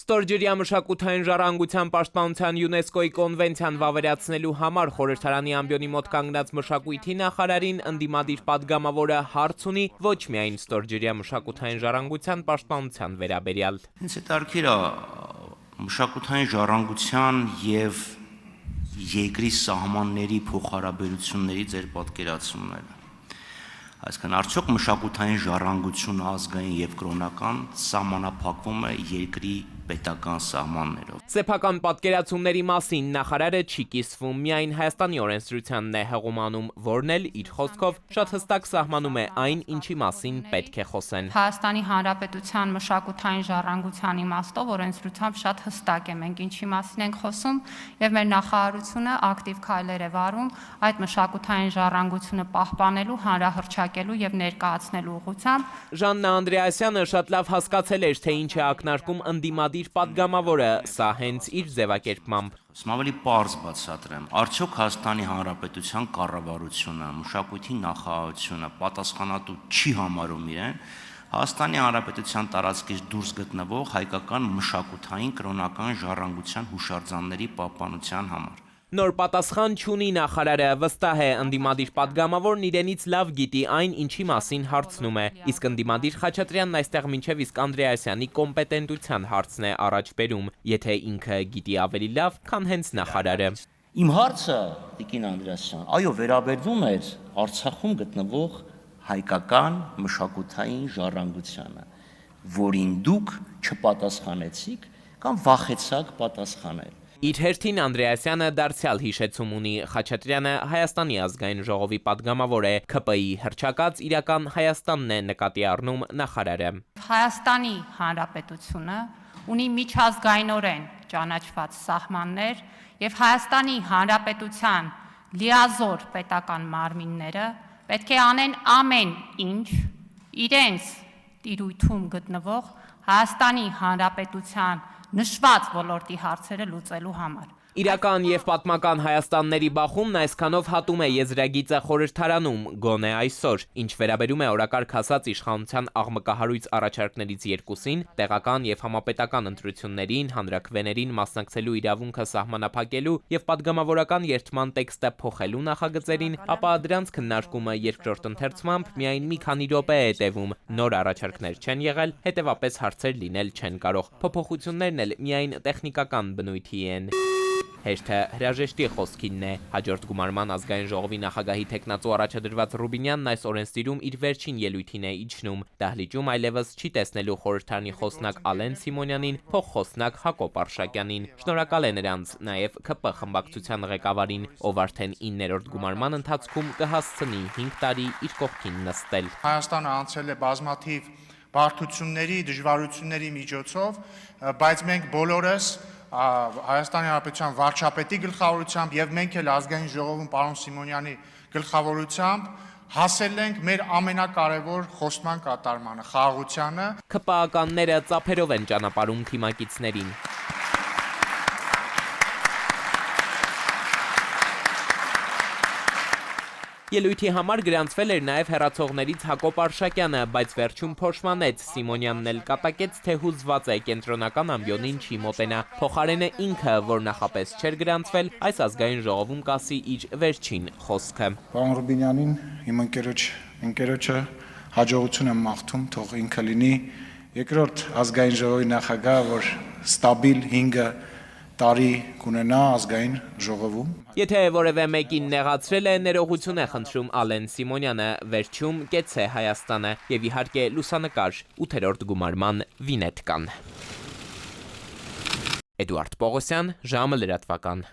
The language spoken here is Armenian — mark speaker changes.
Speaker 1: Ստորջրյա մշակութային ժառանգության պաշտպանության ՅՈՒՆԵՍԿՕ-ի կոնվենցիան վավերացնելու համար խորհրդարանի ամբիոնի մոտ կանգնած մշակույթի նախարարին ընդդիմադիր պատգամավորը հարց ունի ոչ միայն ստորջրյա մշակութային ժառանգության պաշտպանության վերաբերյալ։
Speaker 2: Հենց հետաքրքիր է մշակութային ժառանգության եւ երկրի սահմանների փոխհարաբերությունների ձեր պատկերացումները։ Այսինքն արդյոք մշակութային ժառանգությունը ազգային եւ կրոնական սահմանափակվում է երկրի պետական սահմաններով։
Speaker 1: Սեփական պատկերացումների մասին նախարարը չի կիսվում, միայն Հայաստանի օրենսդրությանն է հղում, որն էլ իր խոսքով շատ հստակ սահմանում է այն, ինչի մասին պետք է խոսեն։
Speaker 3: Հայաստանի Հանրապետության մշակութային ժառանգության իմաստով օրենսդրությամբ շատ հստակ է, մենք ինչի մասին ենք խոսում, եւ մեր նախարարությունը ակտիվ քայլեր է վարում այդ մշակութային ժառանգությունը պահպանելու, հանրահռչակելու եւ ներկայացնելու ուղղությամբ։
Speaker 1: Ժաննա Անդրեասյանը շատ լավ հասկացել էր, թե ինչ է ակնարկում ընդդիմադիր պատգամավորը, սա հենց իր ձևակերպմամբ։
Speaker 2: Ավելի պարզ բացատրեմ, արդյոք Հայաստանի Հանրապետության կառավարությունը, մշակույթի նախարարությունը պատասխանատու չի համարում իրեն Հայաստանի Հանրապետության տարածքից դուրս գտնվող հայկական մշակութային կրոնական ժառանգության հուշարձանների պահպանության համար։
Speaker 1: Նոր պատասխան չունի նախարարը, վստահ է ընդդիմադիր պատգամավորն իրենից լավ գիտի այն, ինչի մասին հարցնում է, իսկ ընդդիմադիր Խաչատրյանն այստեղ մինչև իսկ Անդրեասյանի կոմպետենտության հարցն է առաջ բերում, եթե ինքը գիտի ավելի լավ, քան հենց նախարարը։
Speaker 2: Իմ հարցը, Տիկին Անդրեասյան, այո, վերաբերվում էր Արցախում գտնվող հայկական մշակութային ժառանգությանը, որին դուք չպատասխանեցիք կամ վախեցաք պատասխանել։
Speaker 1: Իր հերթին Անդրեասյանը դարձյալ հիշեցում ունի, Խաչատրյանը Հայաստանի ազգային ժողովի պատգամավոր է, ՔՊ-ի հռչակած իրական Հայաստանն է նկատի առնում նախարարը։
Speaker 3: Հայաստանի Հանրապետությունը ունի միջազգայինորեն ճանաչված սահմաններ եւ Հայաստանի Հանրապետության լիազոր պետական մարմինները պետք է անեն ամեն ինչ իրենց տիրույթում գտնվող Հայաստանի Հանրապետության նշված ոլորտի հարցերը լուծելու համար։
Speaker 1: Իրական եւ պատմական Հայաստանների բախումն այսքանով հատում է եզրագիծը խորհրդարանում, գոնե այսօր, ինչ վերաբերում է օրակարգ հասած իշխանության աղմկահարույց առաջարկներից երկուսին, տեղական եւ համապետական ընտրություններին, հանրաքվեներին մասնակցելու իրավունքը սահմանափակելու եւ պատգամավորական երթման տեքստը փոխելու նախագծերին, ապա դրանց քննարկումը երկրորդ ընթերցմամբ միայն մի քանի րոպե է տևում, նոր առաջարկներ չեն եղել, հետեւապես հարցեր լինել չեն կարող, փոփոխություններն էլ միայն տեխնիկական բնույթի են։ Հեշտը հրաժեշտի խոսքինն է։ Հաջորդ գումարման ազգային ժողովի նախագահի թեկնածու առաջադրված Ռուբինյանն այս օրենսդիրում իր վերջին ելույթին է իջնում։ Դահլիճում այլևս չի տեսնելու խորհրդարանի խոսնակ Ալեն Սիմոնյանին, փոխխոսնակ Հակոբ Արշակյանին։ Շնորհակալ է նրանց նաև ՔՊ խմբակցության ղեկավարին, ով արդեն 9-րդ գումարման ընթացքում կհասցնի 5 տարի իր կողքին նստել։
Speaker 4: Հայաստանը անցել է բազմաթիվ բարդությունների, դժվարությունների միջոցով, բայց մենք բոլորս Հայաստանի Հանրապետության վարչապետի գլխավորությամբ եւ մենք էլ ազգային ժողովում պարոն Սիմոնյանի գլխավորությամբ հասել ենք մեր ամենակարևոր խոստման կատարմանը, խաղաղությանը։
Speaker 1: ՔՊԱ-ականները ծափերով են ճանապարհում թիմակիցներին։ Ելույթի համար գրանցվել էր նաև հեռացողներից Հակոբ Արշակյանը, բայց վերջում փոշմանեց, Սիմոնյանն էլ կատակեց, թե հուզված է կենտրոնական ամբիոնին չի մոտենա, փոխարենը ինքը, որ նախապես չէր գրանցվել, այս ազգային ժողովում կասի իր վերջին խոսքը։
Speaker 5: Պարոն Ռուբինյանին, իմ ընկերոջը հաջողություն եմ մաղթում, թող ինքը լինի երկրորդ ազգային ժողովի նախագահ, որ ստաբիլ 5 տարի կունենա ազգային ժողովում։
Speaker 1: Եթե որևէ մեկին նեղացրել է, ներողություն է խնդրում Ալեն Սիմոնյանը, վերջում կեցե Հայաստանը եւ իհարկե լուսանկար 8-րդ գումարման վինետկան։ Էդուարդ Պողոսյան, ժամը լրատվական։